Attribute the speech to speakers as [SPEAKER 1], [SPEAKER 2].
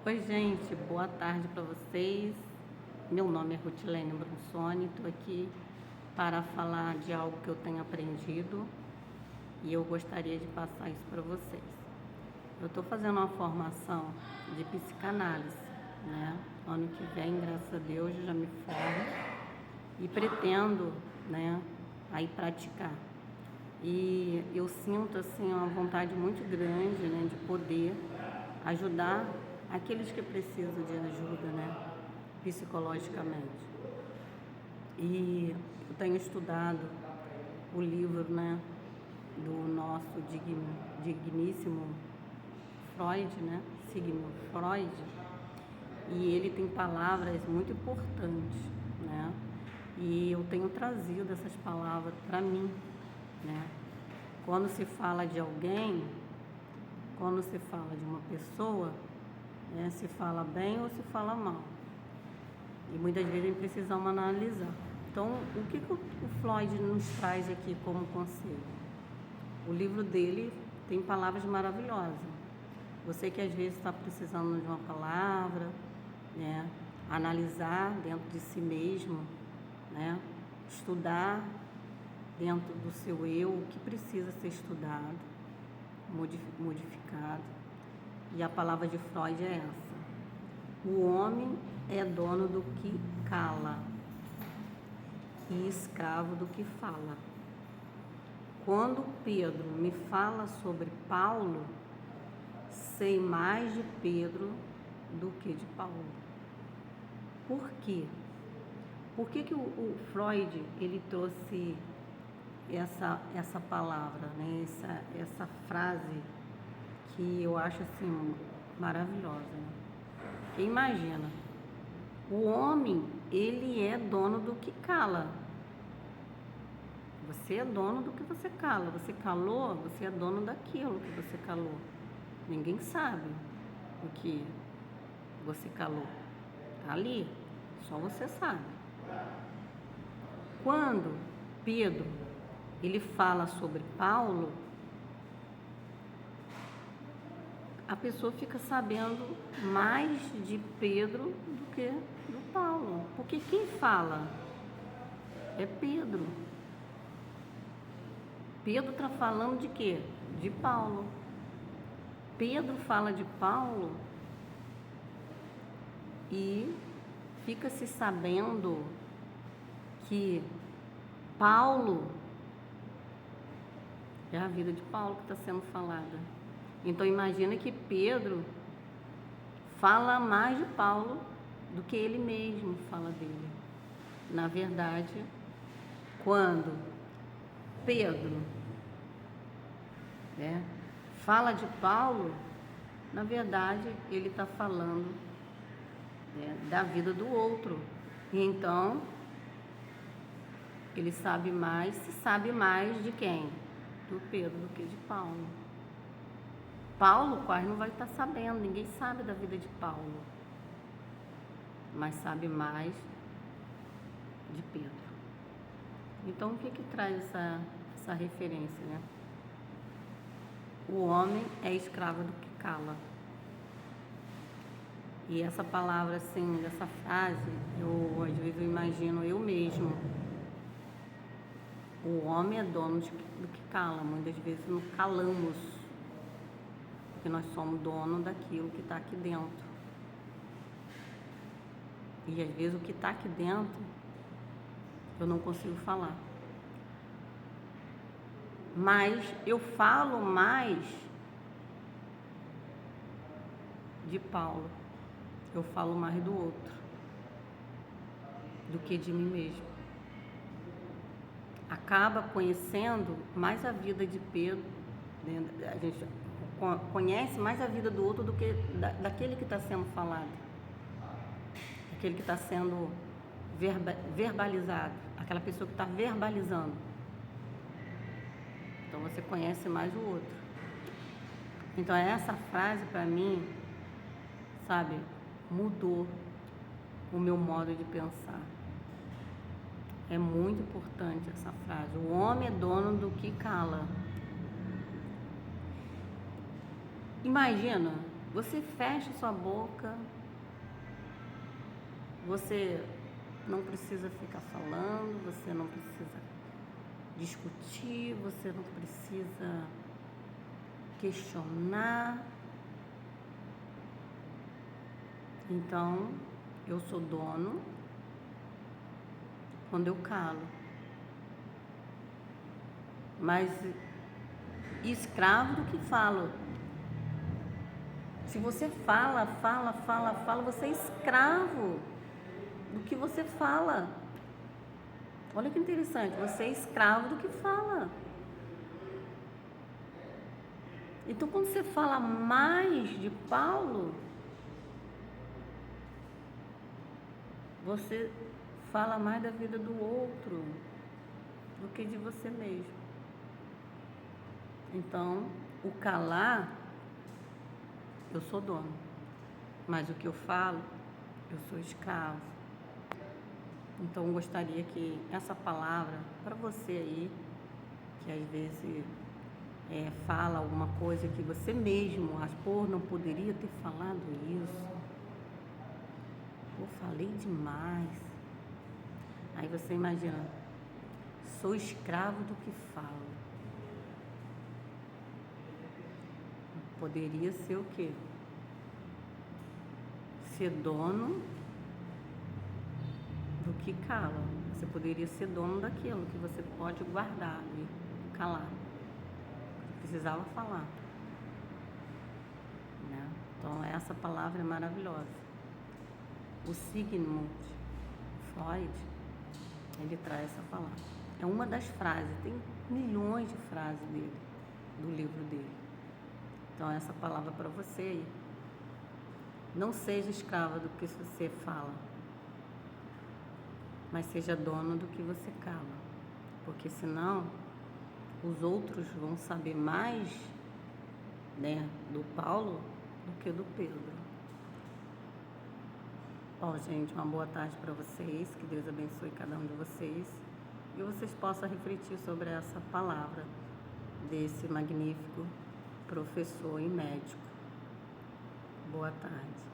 [SPEAKER 1] Oi, gente, boa tarde para vocês. Meu nome é Rutilene Bronsoni, estou aqui para falar de algo que eu tenho aprendido e eu gostaria de passar isso para vocês. Eu estou fazendo uma formação de psicanálise, né? Ano que vem, graças a Deus, eu já me formo e pretendo, né, aí praticar. E eu sinto assim uma vontade muito grande, né, de poder ajudar aqueles que precisam de ajuda, né, psicologicamente. E eu tenho estudado o livro, né, do nosso digníssimo Freud, né, Sigmund Freud, e ele tem palavras muito importantes, né, e eu tenho trazido essas palavras para mim, né. Quando se fala de alguém, quando se fala de uma pessoa, né, se fala bem ou se fala mal. E muitas vezes precisamos analisar. Então, o que o Freud nos traz aqui como conselho? O livro dele tem palavras maravilhosas. Você que às vezes está precisando de uma palavra, né, analisar dentro de si mesmo, né, estudar dentro do seu eu o que precisa ser estudado, modificado. E a palavra de Freud é essa: o homem é dono do que cala e escravo do que fala. Quando Pedro me fala sobre Paulo, sei mais de Pedro do que de Paulo. Por quê? Por que o Freud ele trouxe essa palavra, né? essa frase que eu acho assim maravilhosa, né? Porque imagina, o homem ele é dono do que cala. Você é dono do que você cala. Você calou, você é dono daquilo que você calou. Ninguém sabe o que você calou. Tá ali, só você sabe. Quando Pedro ele fala sobre Paulo, a pessoa fica sabendo mais de Pedro do que do Paulo. Porque quem fala é Pedro. Pedro está falando de quê? De Paulo. Pedro fala de Paulo e fica se sabendo que Paulo é a vida de Paulo que está sendo falada. Então imagina que Pedro fala mais de Paulo do que ele mesmo fala dele. Na verdade, quando Pedro, né, fala de Paulo, na verdade ele está falando, né, da vida do outro. E então ele sabe mais, se sabe mais de quem? Do Pedro do que de Paulo. Paulo quase não vai estar sabendo, ninguém sabe da vida de Paulo, mas sabe mais de Pedro. Então o que traz essa referência, né? O homem é escravo do que cala. E essa palavra assim, dessa frase, às vezes eu imagino eu mesmo. O homem é dono do que cala. Muitas vezes nos calamos, porque nós somos dono daquilo que está aqui dentro. E às vezes o que está aqui dentro eu não consigo falar. Mas eu falo mais de Paulo. Eu falo mais do outro do que de mim mesmo. Acaba conhecendo mais a vida de Pedro, né? A gente conhece mais a vida do outro do que daquele que está sendo falado, aquele que está sendo verbalizado, aquela pessoa que está verbalizando. Então você conhece mais o outro. Então essa frase para mim, sabe, mudou o meu modo de pensar. É muito importante essa frase. O homem é dono do que cala. Imagina Você fecha sua boca, você não precisa ficar falando, você não precisa discutir, você não precisa questionar. Então, eu sou dono quando eu calo, mas escravo do que falo. Se você fala, você é escravo do que você fala. Olha que interessante, você é escravo do que fala. Então, quando você fala mais de Paulo, você fala mais da vida do outro do que de você mesmo. Então, o calar, eu sou dono, mas o que eu falo, eu sou escravo. Então, eu gostaria que essa palavra, para você aí, que às vezes fala alguma coisa que você mesmo acha, pô, não poderia ter falado isso, pô, falei demais. Aí você imagina, sou escravo do que falo. Poderia ser o quê? Ser dono do que cala. Você poderia ser dono daquilo que você pode guardar e calar. Precisava falar. Né? Então, essa palavra é maravilhosa. O Sigmund Freud, ele traz essa palavra. É uma das frases, tem milhões de frases dele, do livro dele. Então, essa palavra para você aí. Não seja escrava do que você fala, mas seja dono do que você cala. Porque senão, os outros vão saber mais, né, do Paulo do que do Pedro. Bom, gente, uma boa tarde para vocês. Que Deus abençoe cada um de vocês. E vocês possam refletir sobre essa palavra desse magnífico professor e médico. Boa tarde.